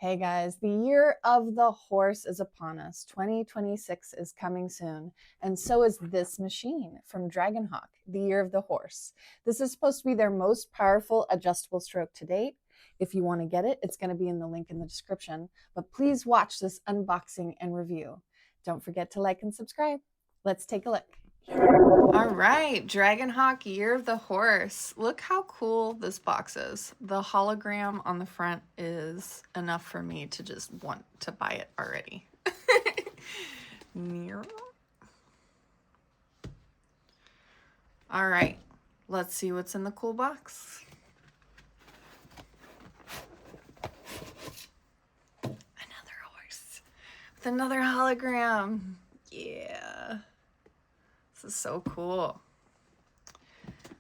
Hey guys, the year of the horse is upon us. 2026 is coming soon, and so is this machine from Dragonhawk, the year of the horse. This is supposed to be their most powerful adjustable stroke to date. If you want to get it, it's going to be in the link in the description, but please watch this unboxing and review. Don't forget to like and subscribe. Let's take a look. All right, Dragonhawk Year of the Horse. Look how cool this box is. The hologram on the front is enough for me to just want to buy it already. Neewer. All right, let's see what's in the cool box. Another horse with another hologram. Yeah. This is so cool.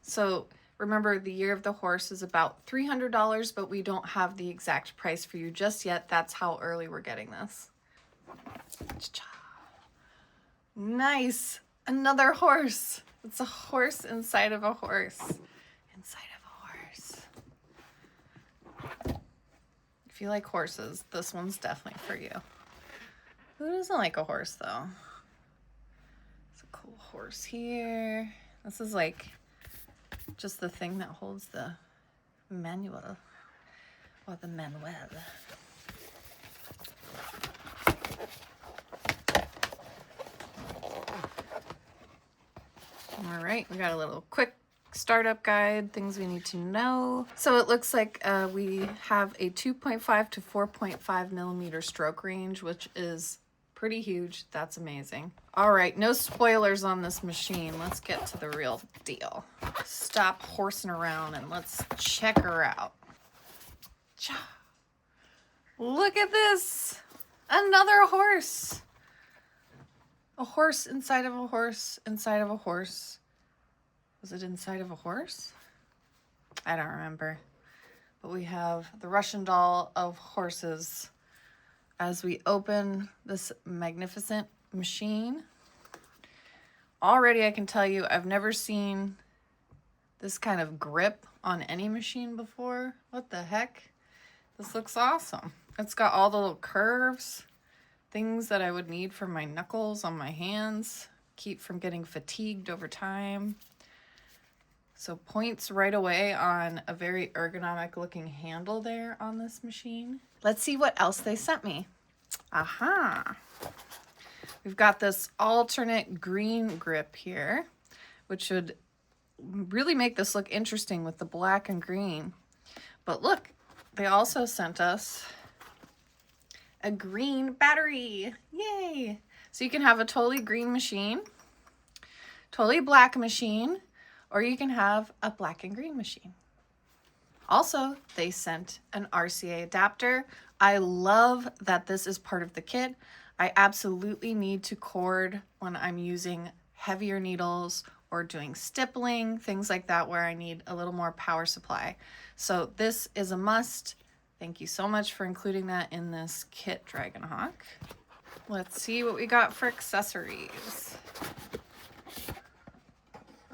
So remember, the year of the horse is about $300, but we don't have the exact price for you just yet. That's how early we're getting this. Nice. Another horse. It's a horse inside of a horse. Inside of a horse. If you like horses, this one's definitely for you. Who doesn't like a horse, though? Cool horse here. This is like just the thing that holds the manual or the manual. All right, we got a little quick startup guide, things we need to know. So it looks like we have a 2.5 to 4.5 millimeter stroke range, which is pretty huge. That's amazing. All right, no spoilers on this machine. Let's get to the real deal. Stop horsing around and let's check her out. Look at this. Another horse. A horse inside of a horse inside of a horse. Was it inside of a horse? I don't remember. But we have the Russian doll of horses as we open this magnificent machine. Already I can tell you I've never seen this kind of grip on any machine before. What the heck? This looks awesome. It's got all the little curves, things that I would need for my knuckles on my hands, keep from getting fatigued over time. So points right away on a very ergonomic looking handle there on this machine. Let's see what else they sent me. Aha! We've got this alternate green grip here, which should really make this look interesting with the black and green. But look, they also sent us a green battery. Yay! So you can have a totally green machine, totally black machine, or you can have a black and green machine. Also, they sent an RCA adapter. I love that this is part of the kit. I absolutely need to cord when I'm using heavier needles or doing stippling, things like that, where I need a little more power supply. So this is a must. Thank you so much for including that in this kit, Dragonhawk. Let's see what we got for accessories.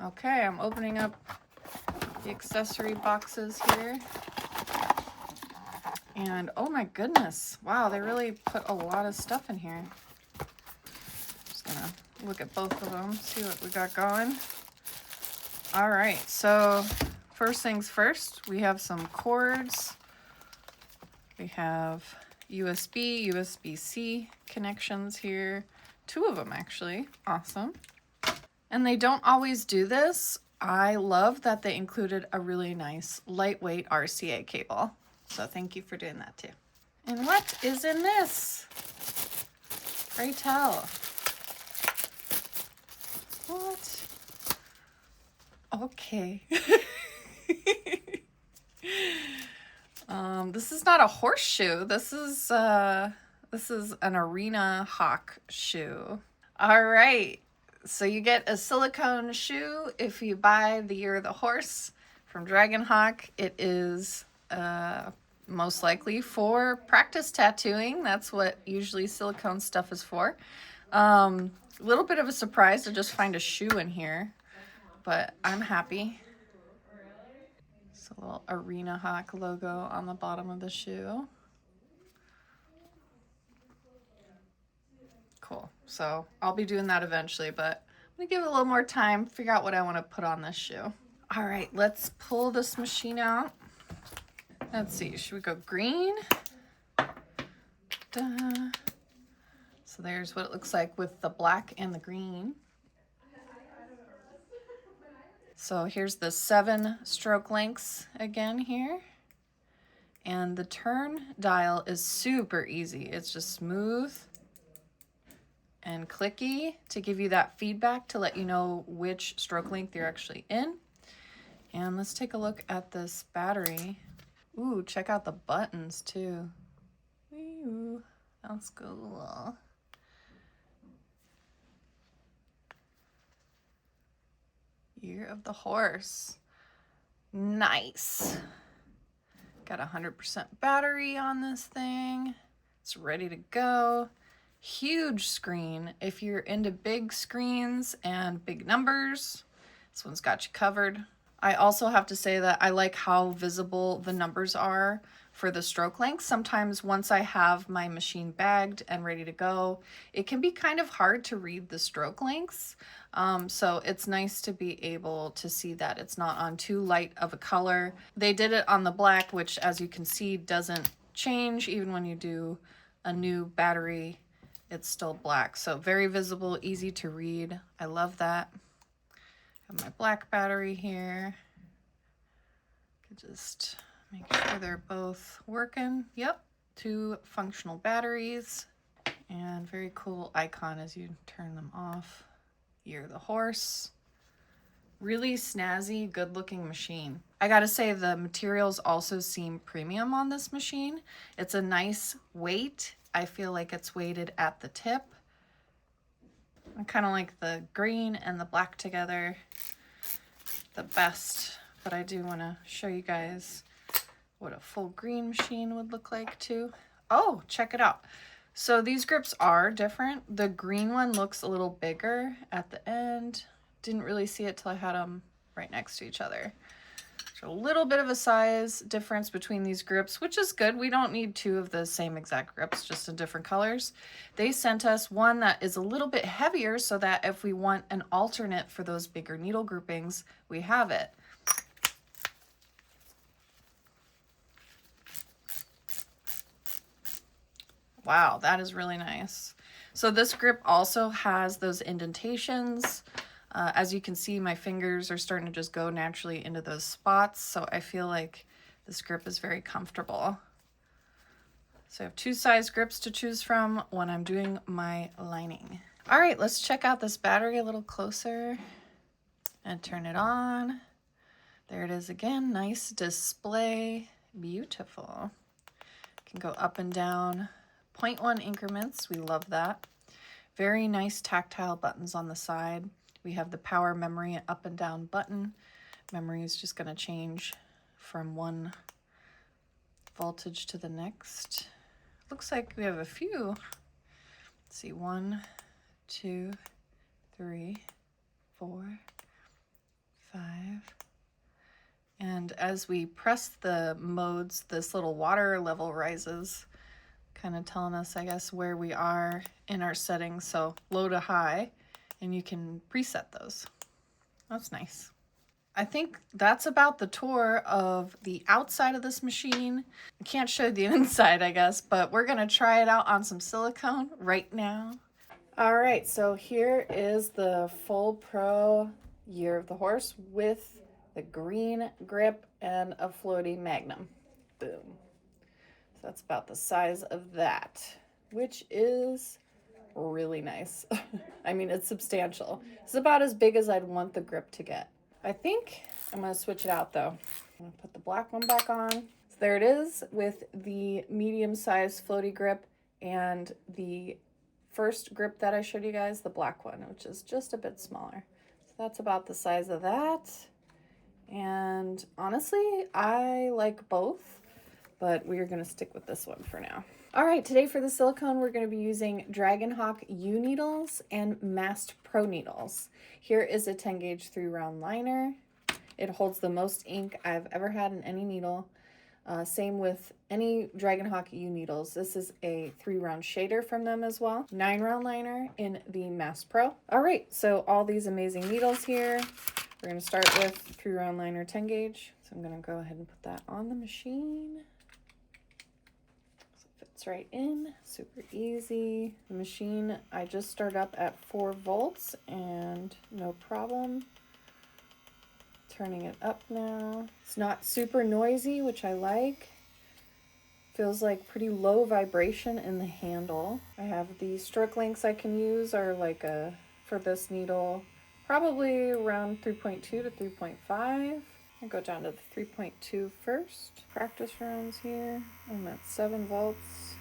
Okay, I'm opening up the accessory boxes here. And oh my goodness, wow, they really put a lot of stuff in here. Just gonna look at both of them, see what we got going. All right, so first things first, we have some cords. We have USB, USB-C connections here. 2 of them actually, awesome. And they don't always do this. I love that they included a really nice lightweight RCA cable. So thank you for doing that too. And what is in this? Pray tell. What? Okay. This is not a horseshoe. This is an Arena Hawk shoe. All right. So you get a silicone shoe if you buy the Year of the Horse from Dragonhawk. It is most likely for practice tattooing. That's what usually silicone stuff is for. A little bit of a surprise to just find a shoe in here, but I'm happy. It's a little Arena Hawk logo on the bottom of the shoe. So I'll be doing that eventually, but I'm gonna give it a little more time, figure out what I want to put on this shoe. All right, let's pull this machine out. Let's see, should we go green? Da. So there's what it looks like with the black and the green. So here's the 7 stroke lengths again here. And the turn dial is super easy. It's just smooth and clicky to give you that feedback to let you know which stroke length you're actually in. And let's take a look at this battery. Ooh, check out the buttons too. Ooh, that's cool. Year of the horse. Nice. Got 100% battery on this thing. It's ready to go. Huge screen. If you're into big screens and big numbers, this one's got you covered. I also have to say that I like how visible the numbers are for the stroke length. Sometimes once I have my machine bagged and ready to go, it can be kind of hard to read the stroke lengths. So it's nice to be able to see that it's not on too light of a color. They did it on the black, which as you can see doesn't change even when you do a new battery. It's still black, so very visible, easy to read. I love that. Got my black battery here. Could just make sure they're both working. Yep, 2 functional batteries. And very cool icon as you turn them off. Year of the horse. Really snazzy, good looking machine. I gotta say the materials also seem premium on this machine. It's a nice weight. I feel like it's weighted at the tip. I kind of like the green and the black together the best, but I do want to show you guys what a full green machine would look like too. Oh, check it out. So these grips are different. The green one looks a little bigger at the end. Didn't really see it till I had them right next to each other. So a little bit of a size difference between these grips, which is good. We don't need 2 of the same exact grips, just in different colors. They sent us one that is a little bit heavier so that if we want an alternate for those bigger needle groupings, we have it. Wow, that is really nice. So this grip also has those indentations. As you can see, my fingers are starting to just go naturally into those spots, so I feel like this grip is very comfortable. So I have 2 size grips to choose from when I'm doing my lining. All right, let's check out this battery a little closer and turn it on. There it is again, nice display, beautiful. Can go up and down, 0.1 increments, we love that. Very nice tactile buttons on the side. We have the power memory up and down button. Memory is just going to change from one voltage to the next. Looks like we have a few. Let's see, 1, 2, 3, 4, 5. And as we press the modes, this little water level rises, kind of telling us, I guess, where we are in our settings. So low to high. And you can preset those. That's nice. I think that's about the tour of the outside of this machine. I can't show the inside, I guess, but we're gonna try it out on some silicone right now. All right, so here is the full pro Year of the Horse with the green grip and a floaty Magnum. Boom. So that's about the size of that, which is really nice. I mean, it's substantial. It's about as big as I'd want the grip to get. I think I'm gonna switch it out though. I'm gonna put the black one back on. So there it is with the medium-sized floaty grip and the first grip that I showed you guys, the black one, which is just a bit smaller. So that's about the size of that. And honestly, I like both, but we're gonna stick with this one for now. All right, today for the silicone, we're going to be using Dragonhawk U needles and Mast Pro needles. Here is a 10 gauge 3-round liner. It holds the most ink I've ever had in any needle. Same with any Dragonhawk U needles. This is a 3-round shader from them as well. 9-round liner in the Mass Pro. All right, so all these amazing needles here. We're gonna start with 3-round liner 10 gauge. So I'm gonna go ahead and put that on the machine. So it fits right in, super easy. The machine, I just start up at 4 volts and no problem. Turning it up now. It's not super noisy, which I like. Feels like pretty low vibration in the handle. I have the stroke lengths I can use are like for this needle, probably around 3.2 to 3.5. I'll go down to the 3.2 first. Practice rounds here. I'm at 7 volts.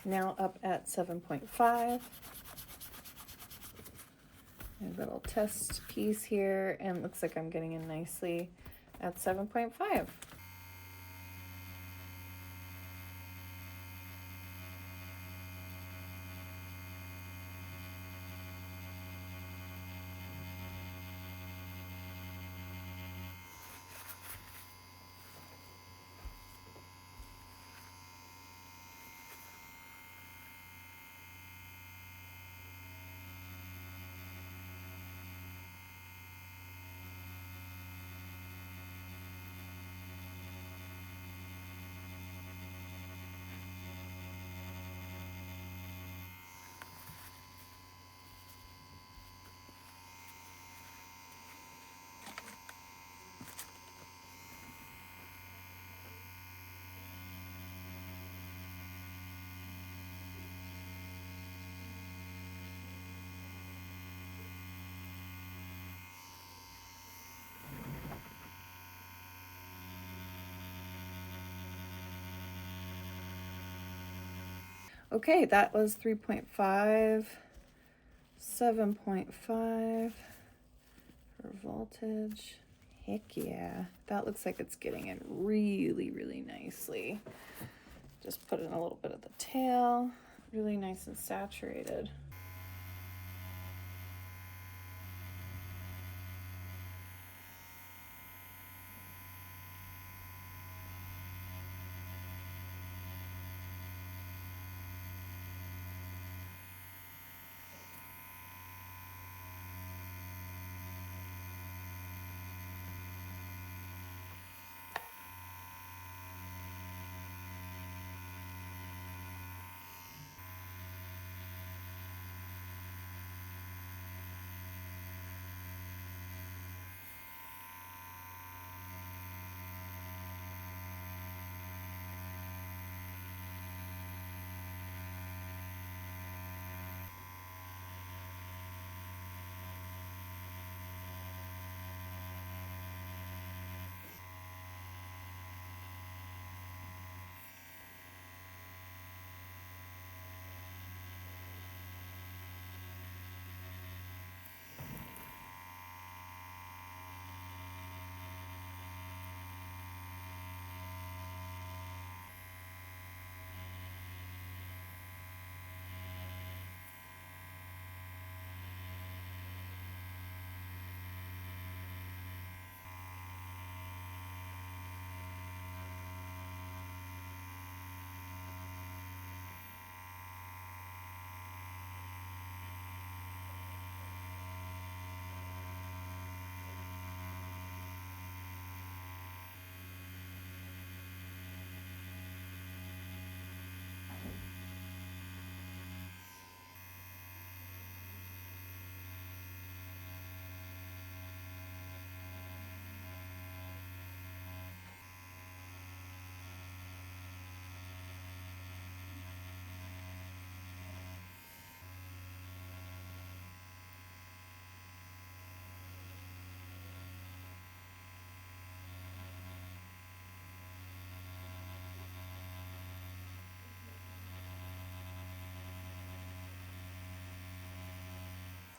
Now up at 7.5. A little test piece here, and it looks like I'm getting in nicely at 7.5. Okay, that was 3.5, 7.5 for voltage. Heck yeah, that looks like it's getting in really, really nicely. Just put in a little bit of the tail, really nice and saturated.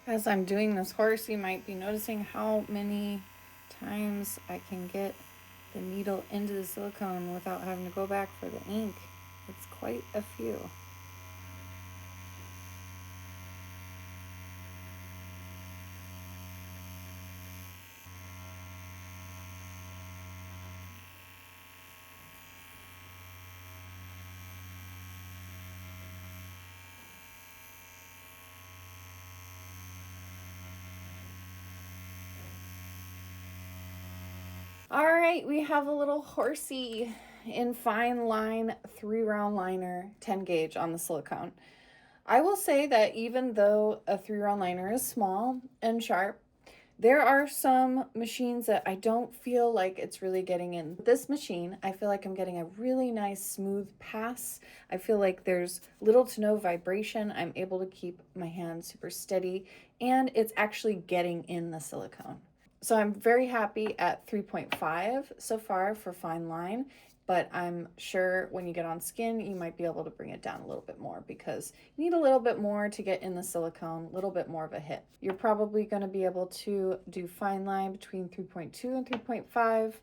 As I'm doing this horse, you might be noticing how many times I can get the needle into the silicone without having to go back for the ink. It's quite a few. All right, we have a little horsey in fine line 3-round liner 10 gauge on the silicone. I will say that even though a 3-round liner is small and sharp, there are some machines that I don't feel like it's really getting in. This machine, I feel like I'm getting a really nice smooth pass. I feel like there's little to no vibration. I'm able to keep my hand super steady, and it's actually getting in the silicone. So I'm very happy at 3.5 so far for fine line, but I'm sure when you get on skin, you might be able to bring it down a little bit more because you need a little bit more to get in the silicone, a little bit more of a hit. You're probably going to be able to do fine line between 3.2 and 3.5.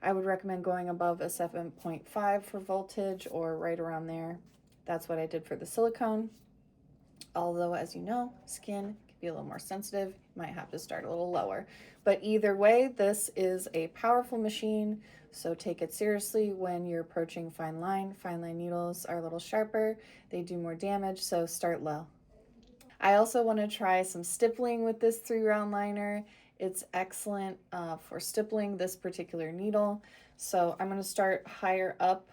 I would recommend going above a 7.5 for voltage or right around there. That's what I did for the silicone. Although, as you know, skin can be a little more sensitive. You might have to start a little lower. But either way, this is a powerful machine, so take it seriously when you're approaching fine line. Fine line needles are a little sharper. They do more damage, so start low. I also want to try some stippling with this 3-round liner. It's excellent for stippling this particular needle. So I'm going to start higher up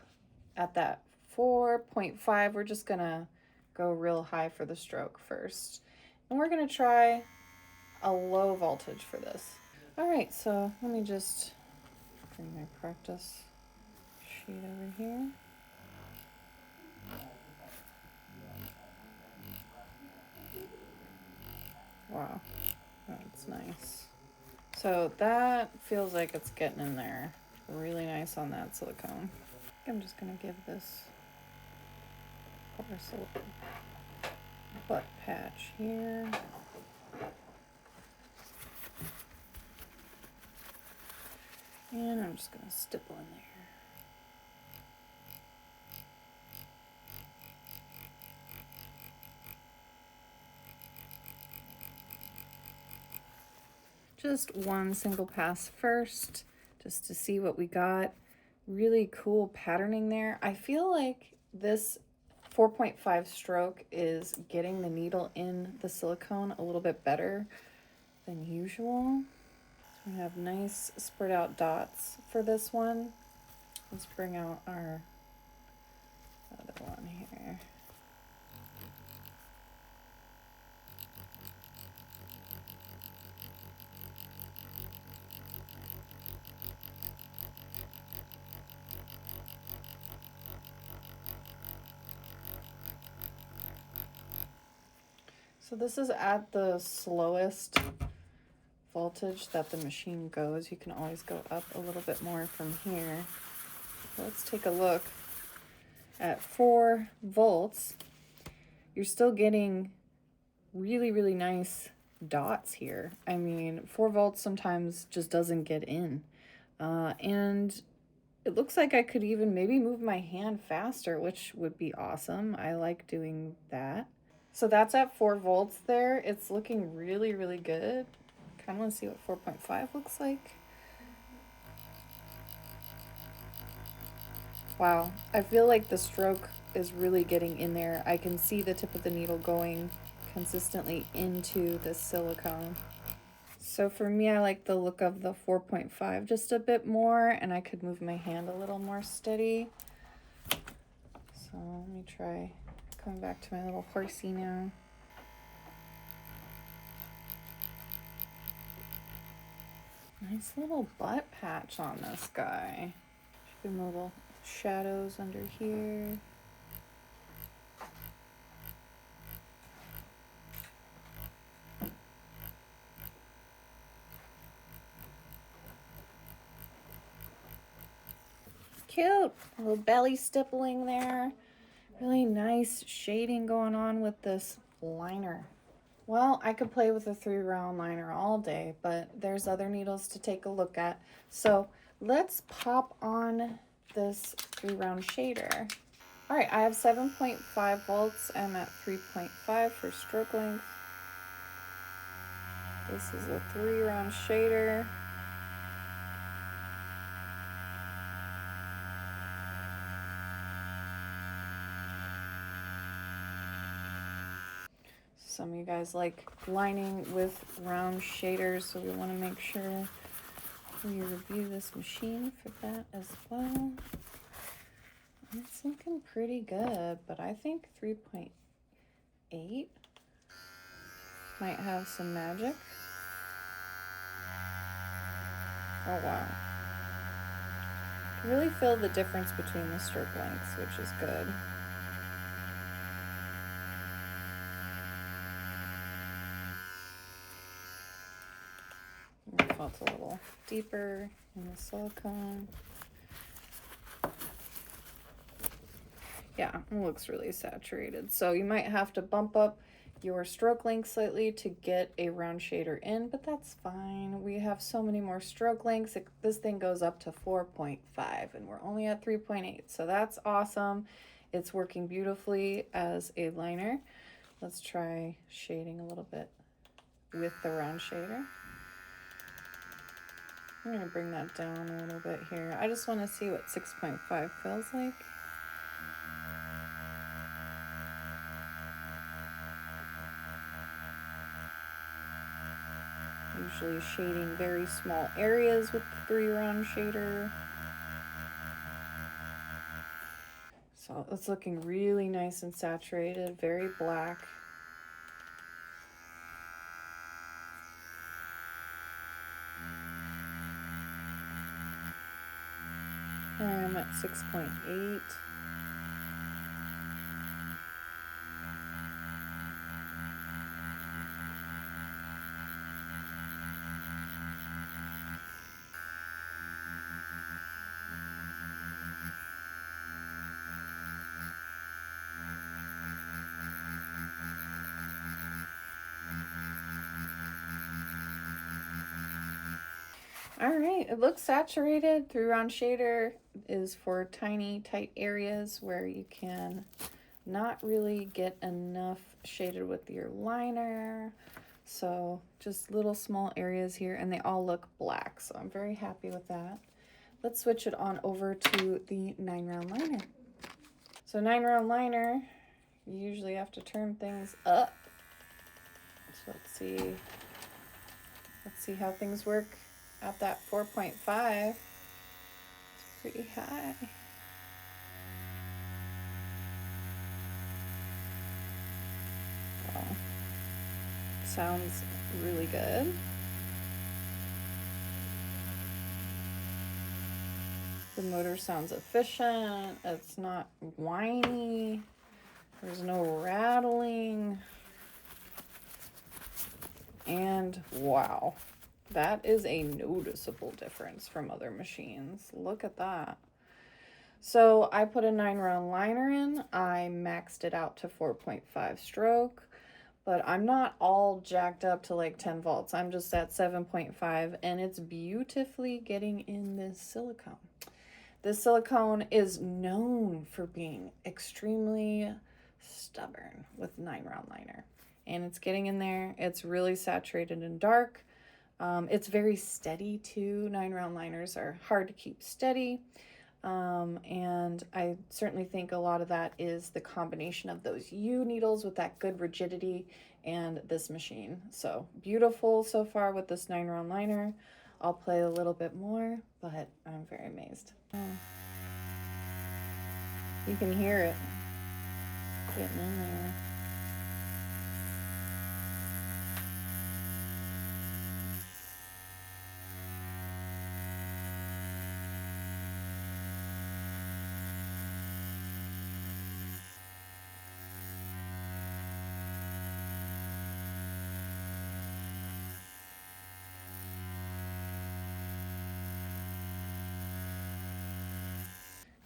at that 4.5. We're just going to go real high for the stroke first. And we're going to try a low voltage for this. All right, so let me just bring my practice sheet over here. Wow, that's nice. So that feels like it's getting in there really nice on that silicone. I'm just gonna give this silicone butt patch here. And I'm just gonna stipple in there. Just one single pass first, just to see what we got. Really cool patterning there. I feel like this 4.5 stroke is getting the needle in the silicone a little bit better than usual. We have nice spread out dots for this one. Let's bring out our other one here. So this is at the slowest voltage that the machine goes. You can always go up a little bit more from here. Let's take a look at 4 volts. You're still getting really, really nice dots here. I mean, 4 volts sometimes just doesn't get in. And it looks like I could even maybe move my hand faster, which would be awesome. I like doing that. So that's at 4 volts there. It's looking really, really good. Kind of want to see what 4.5 looks like. Wow, I feel like the stroke is really getting in there. I can see the tip of the needle going consistently into the silicone. So for me, I like the look of the 4.5 just a bit more, and I could move my hand a little more steady. So let me try coming back to my little horsey now. Nice little butt patch on this guy. Should be little shadows under here. Cute. A little belly stippling there. Really nice shading going on with this liner. Well, I could play with a 3-round liner all day, but there's other needles to take a look at. So let's pop on this 3-round shader. All right, I have 7.5 volts. I'm at 3.5 for stroke length. This is a 3-round shader. Some of you guys like lining with round shaders, so we want to make sure we review this machine for that as well. It's looking pretty good, but I think 3.8 might have some magic. Oh wow. You really feel the difference between the stroke lengths, which is good. It felt a little deeper in the silicone. Yeah, it looks really saturated. So you might have to bump up your stroke length slightly to get a round shader in, but that's fine. We have so many more stroke lengths. This thing goes up to 4.5 and we're only at 3.8. So that's awesome. It's working beautifully as a liner. Let's try shading a little bit with the round shader. I'm gonna bring that down a little bit here. I just want to see what 6.5 feels like. Usually shading very small areas with the 3-round shader. So it's looking really nice and saturated, very black. And I'm at 6.8. All right, it looks saturated. 3-round shader is for tiny, tight areas where you can not really get enough shaded with your liner. So just little small areas here, and they all look black. So I'm very happy with that. Let's switch it on over to the 9-round liner. So 9-round liner, you usually have to turn things up. So let's see how things work at that 4.5. It's pretty high. Wow. Sounds really good. The motor sounds efficient. It's not whiny. There's no rattling. And wow, that is a noticeable difference from other machines. Look at that. So I put a 9-round liner in. I maxed it out to 4.5 stroke, but I'm not all jacked up to like 10 volts. I'm just at 7.5, and it's beautifully getting in this silicone. This silicone is known for being extremely stubborn with 9-round liner, and it's getting in there. It's really saturated and dark. It's very steady too. 9-round liners are hard to keep steady. And I certainly think a lot of that is the combination of those U needles with that good rigidity and this machine. So beautiful so far with this 9-round liner. I'll play a little bit more, but I'm very amazed. You can hear it getting in there.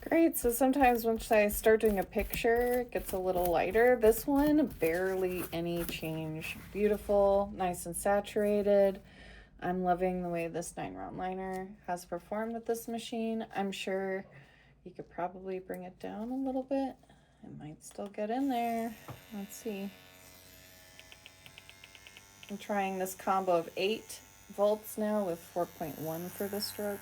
Great, so sometimes once I start doing a picture, it gets a little lighter. This one, barely any change. Beautiful, nice and saturated. I'm loving the way this 9-round liner has performed with this machine. I'm sure you could probably bring it down a little bit. It might still get in there. Let's see. I'm trying this combo of 8 volts now with 4.1 for the stroke.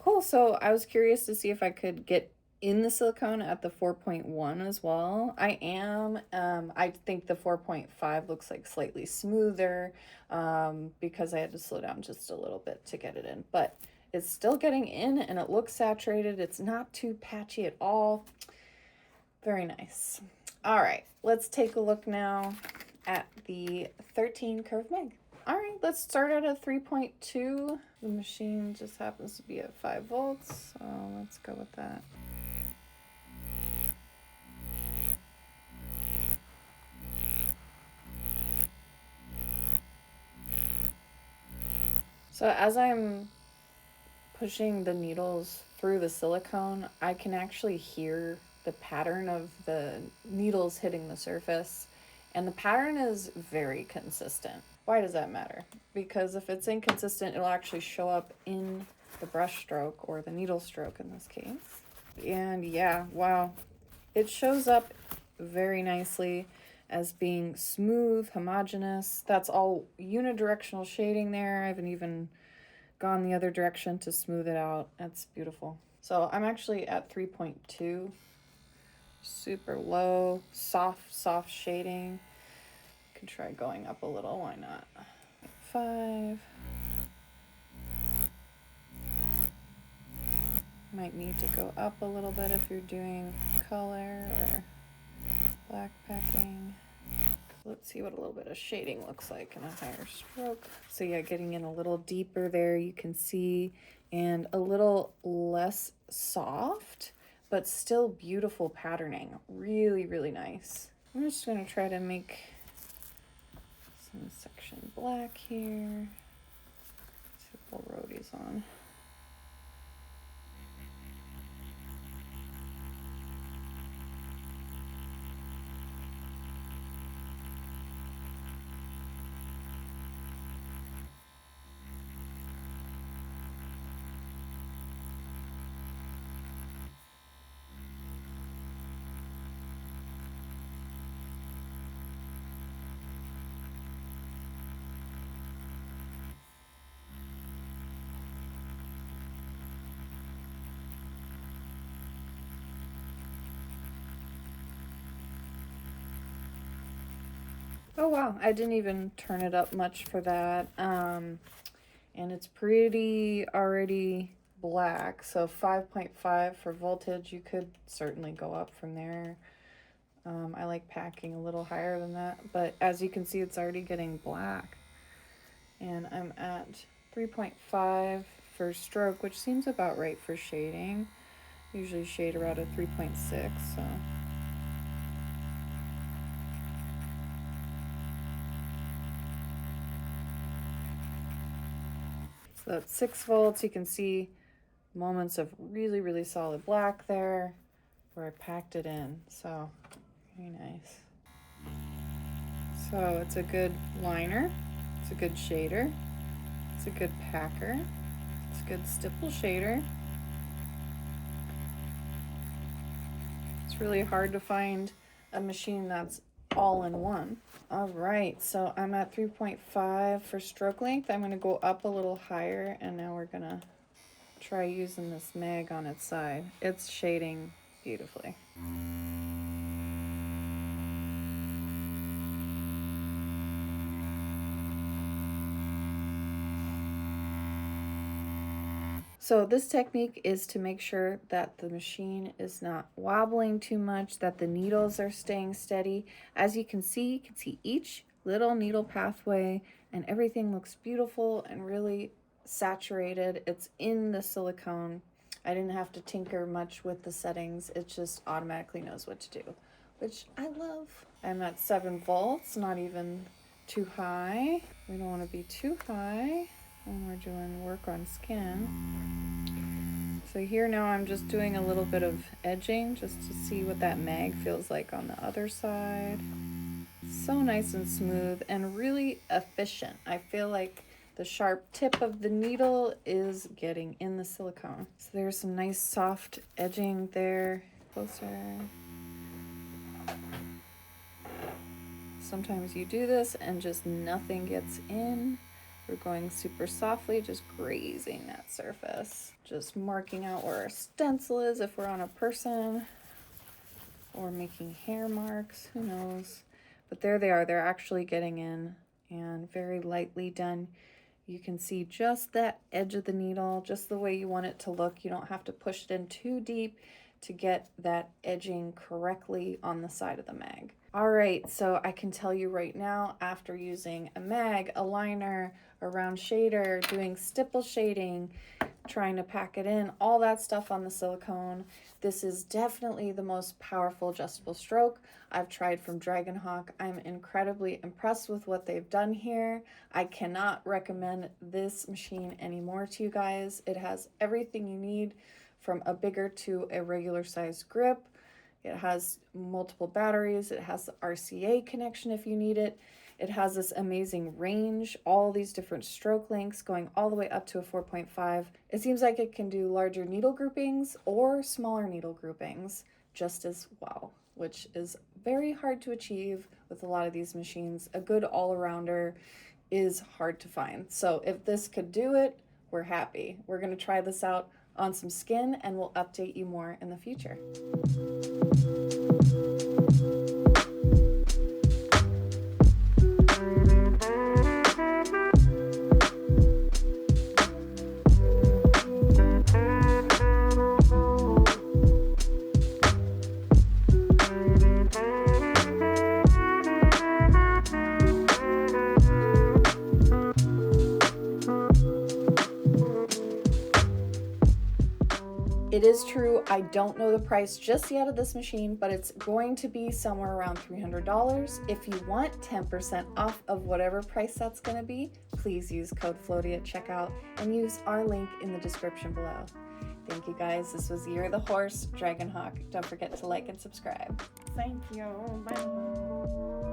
Cool, so I was curious to see if I could get in the silicone at the 4.1 as well. I am. I think the 4.5 looks like slightly smoother because I had to slow down just a little bit to get it in, but it's still getting in and it looks saturated. It's not too patchy at all. Very nice. All right, let's take a look now at the 13 Curve Meg. All right, let's start at a 3.2. The machine just happens to be at 5 volts, so let's go with that. So as I'm pushing the needles through the silicone, I can actually hear the pattern of the needles hitting the surface, and the pattern is very consistent. Why does that matter? Because if it's inconsistent, it'll actually show up in the brush stroke or the needle stroke in this case. And yeah, wow, it shows up very nicely as being smooth, homogeneous. That's all unidirectional shading there. I haven't even gone the other direction to smooth it out. That's beautiful. So I'm actually at 3.2, super low, soft shading. Could try going up a little, why not? 5. Might need to go up a little bit if you're doing color or black packing. Let's see what a little bit of shading looks like in a higher stroke. So yeah, getting in a little deeper there, you can see, and a little less soft, but still beautiful patterning. Really, really nice. I'm just gonna try to make some section black here. See what the roadie's on. Oh wow, I didn't even turn it up much for that. And it's pretty already black, so 5.5 for voltage. You could certainly go up from there. I like packing a little higher than that, but as you can see, it's already getting black. And I'm at 3.5 for stroke, which seems about right for shading. Usually shade around a 3.6, so. So that's 6 volts. You can see moments of really, really solid black there where I packed it in. So very nice. So it's a good liner. It's a good shader. It's a good packer. It's a good stipple shader. It's really hard to find a machine that's all in one. All right, so I'm at 3.5 for stroke length. I'm going to go up a little higher, and now we're going to try using this mag on its side. It's shading beautifully. So this technique is to make sure that the machine is not wobbling too much, that the needles are staying steady. As you can see each little needle pathway, and everything looks beautiful and really saturated. It's in the silicone. I didn't have to tinker much with the settings. It just automatically knows what to do, which I love. I'm at 7 volts, not even too high. We don't want to be too high when we're doing work on skin. So here now I'm just doing a little bit of edging just to see what that mag feels like on the other side. So nice and smooth and really efficient. I feel like the sharp tip of the needle is getting in the silicone. So there's some nice soft edging there. Closer. Sometimes you do this and just nothing gets in. We're going super softly, just grazing that surface. Just marking out where our stencil is if we're on a person, or making hair marks, who knows. But there they are, they're actually getting in, and very lightly done. You can see just that edge of the needle, just the way you want it to look. You don't have to push it in too deep to get that edging correctly on the side of the mag. All right, so I can tell you right now, after using a mag, a liner, a round shader, doing stipple shading, trying to pack it in, all that stuff on the silicone, this is definitely the most powerful adjustable stroke I've tried from Dragonhawk. I'm incredibly impressed with what they've done here. I cannot recommend this machine anymore to you guys. It has everything you need, from a bigger to a regular size grip. It has multiple batteries. It has the RCA connection if you need it. It has this amazing range, all these different stroke lengths going all the way up to a 4.5. It seems like it can do larger needle groupings or smaller needle groupings just as well, which is very hard to achieve with a lot of these machines. A good all-arounder is hard to find. So if this could do it, we're happy. We're gonna try this out on some skin and we'll update you more in the future. It is true, I don't know the price just yet of this machine, but it's going to be somewhere around $300. If you want 10% off of whatever price that's going to be, please use code FLOATY at checkout and use our link in the description below. Thank you guys. This was Year of the Horse, Dragonhawk. Don't forget to like and subscribe. Thank you. Bye.